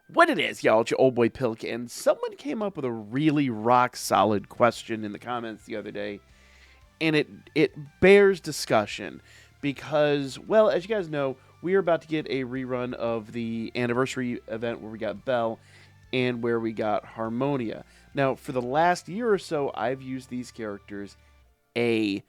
What it is, y'all, it's your old boy Pilk, and someone came up with a really rock solid question in the comments the other day, and it bears discussion because, well, as you guys know, we are about to get a rerun of the anniversary event where we got Belle and where we got Harmonia. Now, for the last year or so, I've used these characters a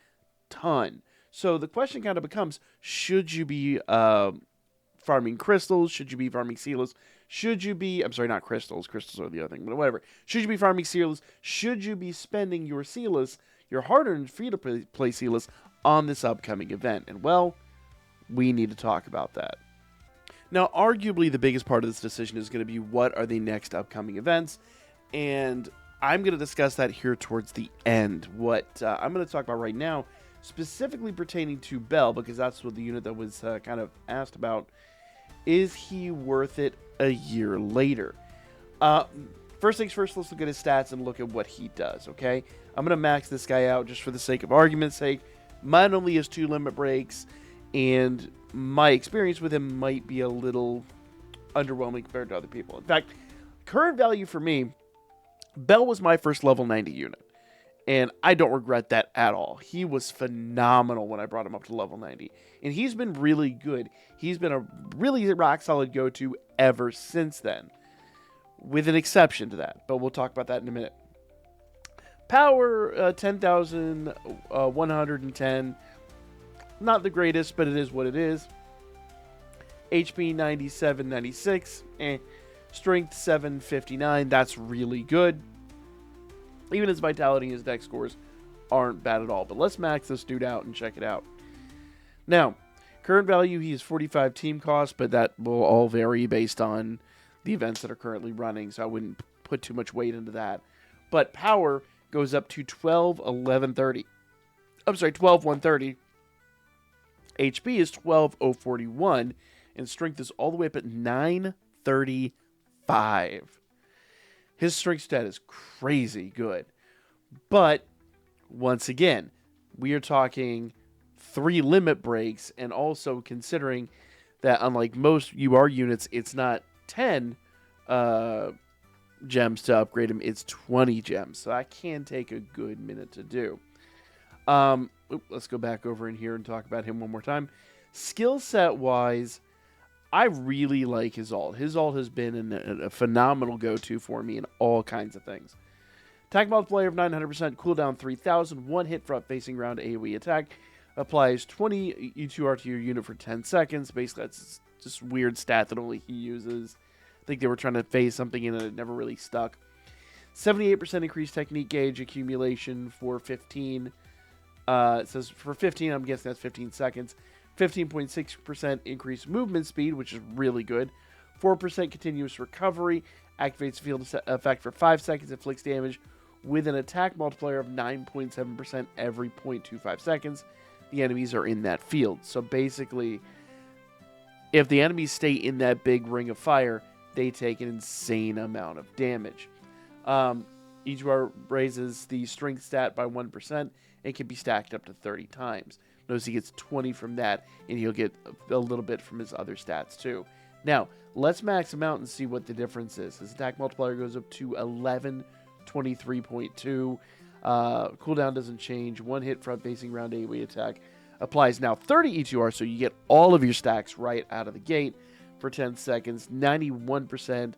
ton. So the question kind of becomes: should you be farming crystals? Should you be farming sealers? Should you be, I'm sorry, not crystals. Crystals are the other thing, but whatever. Should you be farming sealers? Should you be spending your sealers, your hard-earned free-to-play sealers, on this upcoming event? And well, we need to talk about that. Now, arguably, the biggest part of this decision is going to be what are the next upcoming events, and I'm going to discuss that here towards the end. What I'm going to talk about right now, specifically pertaining to Belle, because that's what the unit that was kind of asked about. Is he worth it a year later? First things first, let's look at his stats and look at what he does, okay? I'm going to max this guy out just for the sake of argument's sake. Mine only has 2 limit breaks, and my experience with him might be a little underwhelming compared to other people. In fact, current value for me, Belle was my first level 90 unit, and I don't regret that at all. He was phenomenal when I brought him up to level 90, and he's been really good. He's been a really rock-solid go-to ever since then, with an exception to that, but we'll talk about that in a minute. Power, 10,110. Not the greatest, but it is what it is. HP, 97, 96. Strength, 759. That's really good. Even his vitality and his dex scores aren't bad at all. But let's max this dude out and check it out. Now, current value, he is 45 team cost, but that will all vary based on the events that are currently running, so I wouldn't put too much weight into that. But power goes up to 12, 11, 30. I'm sorry, 12, 130. HP is 12, 041, and strength is all the way up at 935. His strength stat is crazy good. But, once again, we are talking 3 limit breaks, and also considering that unlike most UR units, it's not 10 gems to upgrade him, it's 20 gems. So that can take a good minute to do. Let's go back over in here and talk about him one more time. Skill set wise, I really like his ult. His ult has been a phenomenal go-to for me in all kinds of things. Attack multiplier of 900%, cooldown 3000, 1 hit front facing round AoE attack. Applies 20 E2R to your unit for 10 seconds. Basically, that's just weird stat that only he uses. I think they were trying to phase something in and it never really stuck. 78% increased technique gauge accumulation for 15. It says for 15, I'm guessing that's 15 seconds. 15.6% increased movement speed, which is really good. 4% continuous recovery. Activates field effect for 5 seconds. Inflicts damage with an attack multiplier of 9.7% every 0.25 seconds. The enemies are in that field. So basically, if the enemies stay in that big ring of fire, they take an insane amount of damage. Each bar raises the strength stat by 1%. It can be stacked up to 30 times. Notice he gets 20 from that, and he'll get a little bit from his other stats too. Now, let's max him out and see what the difference is. His attack multiplier goes up to 1123.2. Cooldown doesn't change. 1 hit front facing round AoE attack. Applies now 30 E2R, so you get all of your stacks right out of the gate for 10 seconds. 91%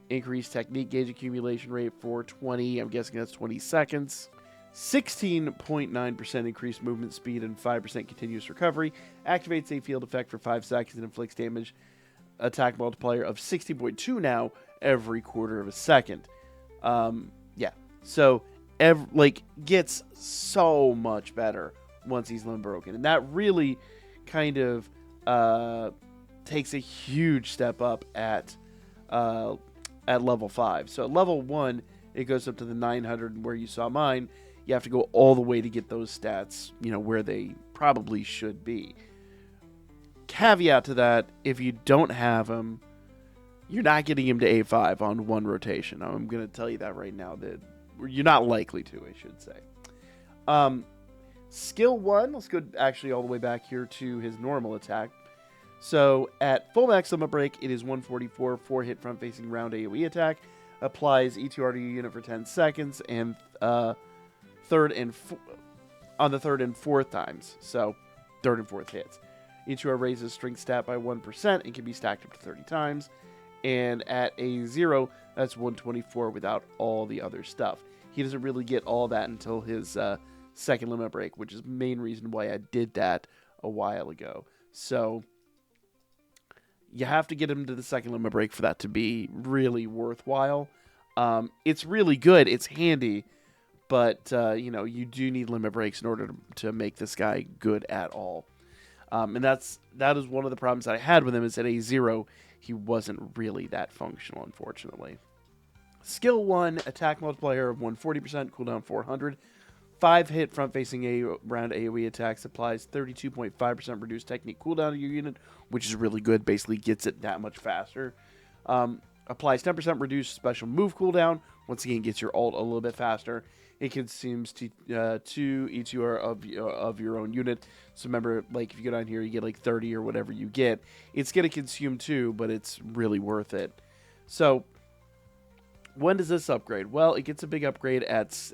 increased technique gauge accumulation rate for 20. I'm guessing that's 20 seconds. 16.9% increased movement speed and 5% continuous recovery. Activates a field effect for 5 seconds and inflicts damage. Attack multiplier of 60.2 now every quarter of a second. Yeah. So, gets so much better once he's limb broken. And that really kind of takes a huge step up at level 5. So, at level 1, it goes up to the 900 where you saw mine. You have to go all the way to get those stats, where they probably should be. Caveat to that, if you don't have him, you're not getting him to A5 on one rotation. I'm going to tell you that right now. That you're not likely to, I should say. Skill 1, let's go actually all the way back here to his normal attack. So at full max limit break, it is 144, 4 hit front facing round AoE attack. Applies E2R to your unit for 10 seconds and on the third and fourth times. So third and fourth hits. E2R raises strength stat by 1% and can be stacked up to 30 times. And at a 0, that's 124 without all the other stuff. He doesn't really get all that until his second limit break, which is the main reason why I did that a while ago. So you have to get him to the second limit break for that to be really worthwhile. It's really good. It's handy. But, you do need limit breaks in order to make this guy good at all. And that is one of the problems that I had with him is at a 0, he wasn't really that functional, unfortunately. Skill 1, attack multiplier of 140%, cooldown 400. 5 hit front-facing round AoE attacks applies 32.5% reduced technique cooldown to your unit, which is really good. Basically gets it that much faster. Applies 10% reduced special move cooldown. Once again, gets your ult a little bit faster. It consumes 2 E2R of your own unit. So remember, like, if you go down here, you get like 30 or whatever you get. It's going to consume 2, but it's really worth it. So when does this upgrade? Well, it gets a big upgrade at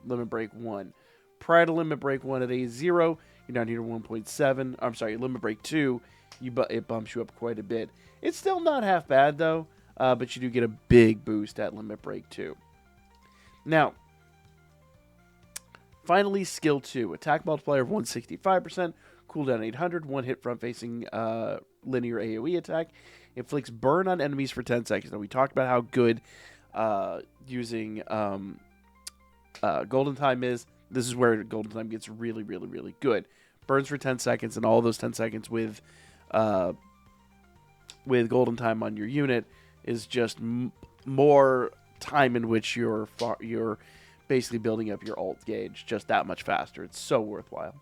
Limit Break 1. Prior to Limit Break 1 at a 0, you're down here to 1.7. I'm sorry, Limit Break 2, it bumps you up quite a bit. It's still not half bad, though, but you do get a big boost at Limit Break 2. Now, finally, Skill 2. Attack multiplier of 165%, cooldown 800, 1 hit front-facing linear AoE attack. Inflicts burn on enemies for 10 seconds. Now, we talked about how good using Golden Time is. This is where Golden Time gets really, really, really good. Burns for 10 seconds, and all those 10 seconds with Golden Time on your unit is just more time in which you're basically building up your ult gauge just that much faster. It's so worthwhile.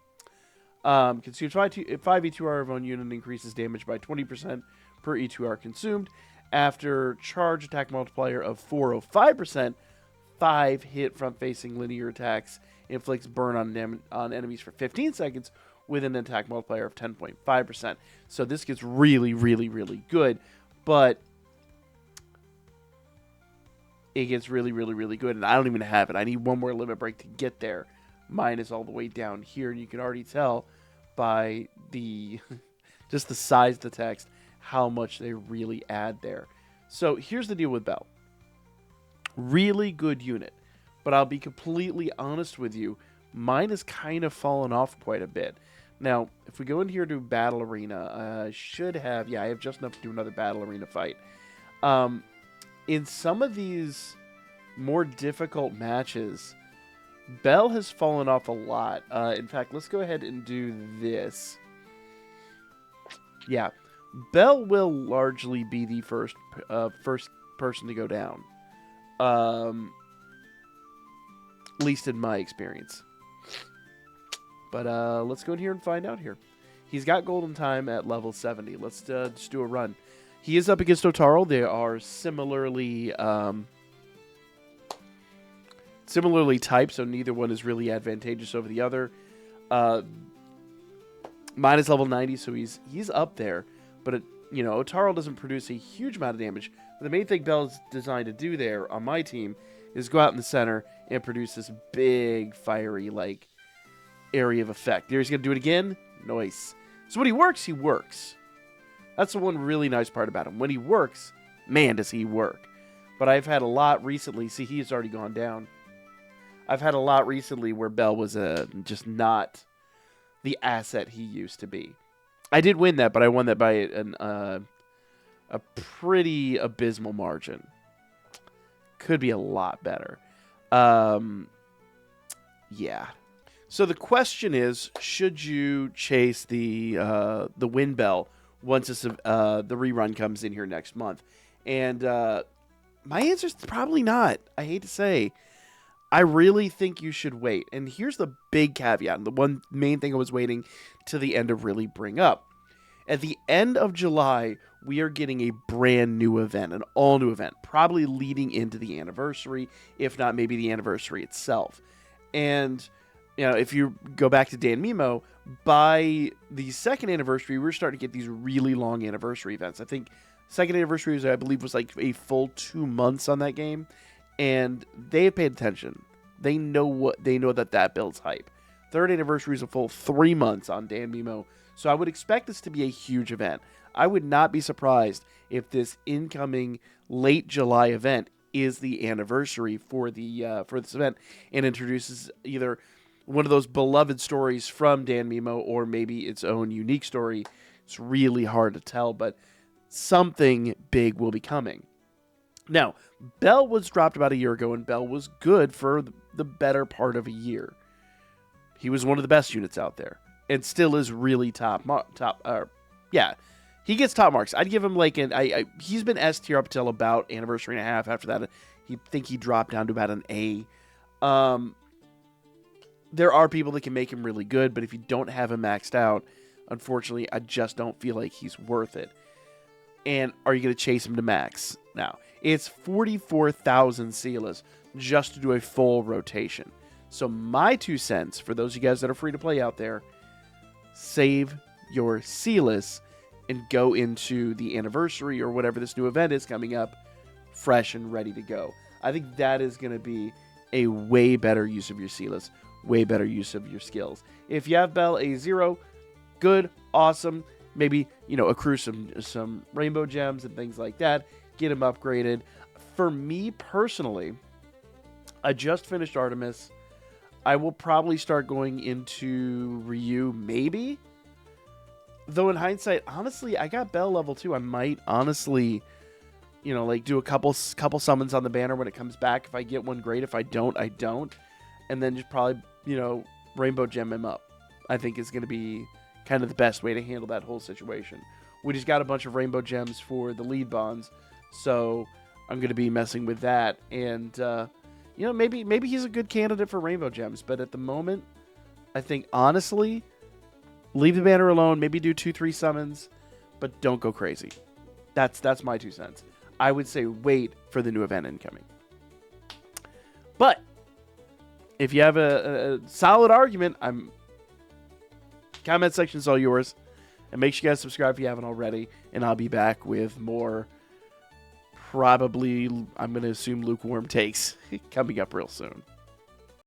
Consumes 5 E2R of own unit, increases damage by 20% per E2R consumed. After charge attack multiplier of 405%, 5 hit front-facing linear attacks inflicts burn on enemies for 15 seconds with an attack multiplier of 10.5%. So this gets really, really, really good, but it gets really, really, really good, and I don't even have it. I need one more limit break to get there. Mine is all the way down here, and you can already tell by the just the size of the text how much they really add there. So here's the deal with Bell. Really good unit, but I'll be completely honest with you, mine has kind of fallen off quite a bit. Now, if we go in here to Battle Arena, I should have, I have just enough to do another Battle Arena fight. In some of these more difficult matches, Bell has fallen off a lot. In fact, let's go ahead and do this. Yeah, Bell will largely be the first person to go down. At least in my experience. But let's go in here and find out here. He's got Golden Time at level 70. Let's just do a run. He is up against Otaro. They are similarly typed, so neither one is really advantageous over the other. Mine is level 90, so he's up there. But Otaro doesn't produce a huge amount of damage. But the main thing Bell's designed to do there on my team is go out in the center and produce this big fiery area of effect. There, he's gonna do it again. Nice. So when he works. That's the one really nice part about him. When he works, man, does he work. But I've had a lot recently. See, he's already gone down. I've had a lot recently where Bell was just not the asset he used to be. I did win that, but I won that by a pretty abysmal margin. Could be a lot better. Yeah. So the question is, should you chase the win bell once the rerun comes in here next month? And my answer is probably not. I hate to say. I really think you should wait. And here's the big caveat, and the one main thing I was waiting to the end to really bring up. At the end of July, we are getting a brand new event, an all-new event, probably leading into the anniversary, if not maybe the anniversary itself. And if you go back to Dan Mimo, by the second anniversary, we're starting to get these really long anniversary events. I think second anniversary was, I believe, was like a full 2 months on that game, and they have paid attention. They know that builds hype. Third anniversary is a full 3 months on Dan Mimo, so I would expect this to be a huge event. I would not be surprised if this incoming late July event is the anniversary for this event and introduces either one of those beloved stories from Dan Mimo or maybe its own unique story. It's really hard to tell, but something big will be coming. Now, Bell was dropped about a year ago, and Bell was good for the better part of a year. He was one of the best units out there, and still is really he gets top marks. I'd give him like he's been S tier up until about anniversary and a half. After that, he dropped down to about an A. There are people that can make him really good, but if you don't have him maxed out, unfortunately, I just don't feel like he's worth it. And are you going to chase him to max? Now, it's 44,000 Sealess just to do a full rotation. So my 2 cents, for those of you guys that are free to play out there, save your Sealess and go into the anniversary or whatever this new event is coming up fresh and ready to go. I think that is going to be a way better use of your Sealess, way better use of your skills. If you have Bell A0, good, awesome. Maybe, accrue some rainbow gems and things like that. Get him upgraded. For me personally, I just finished Artemis. I will probably start going into Ryu, maybe. Though in hindsight, honestly, I got Bell level 2. I might honestly, do a couple summons on the banner when it comes back. If I get one, great. If I don't, I don't. And then just probably, rainbow gem him up. I think is going to be kind of the best way to handle that whole situation. We just got a bunch of rainbow gems for the lead bonds, so I'm going to be messing with that. And, maybe he's a good candidate for rainbow gems. But at the moment, I think, honestly, leave the banner alone. Maybe do 2-3 summons, but don't go crazy. That's my 2 cents. I would say wait for the new event incoming. But if you have a solid argument, comment section's all yours. And make sure you guys subscribe if you haven't already. And I'll be back with more, probably, I'm going to assume, lukewarm takes coming up real soon.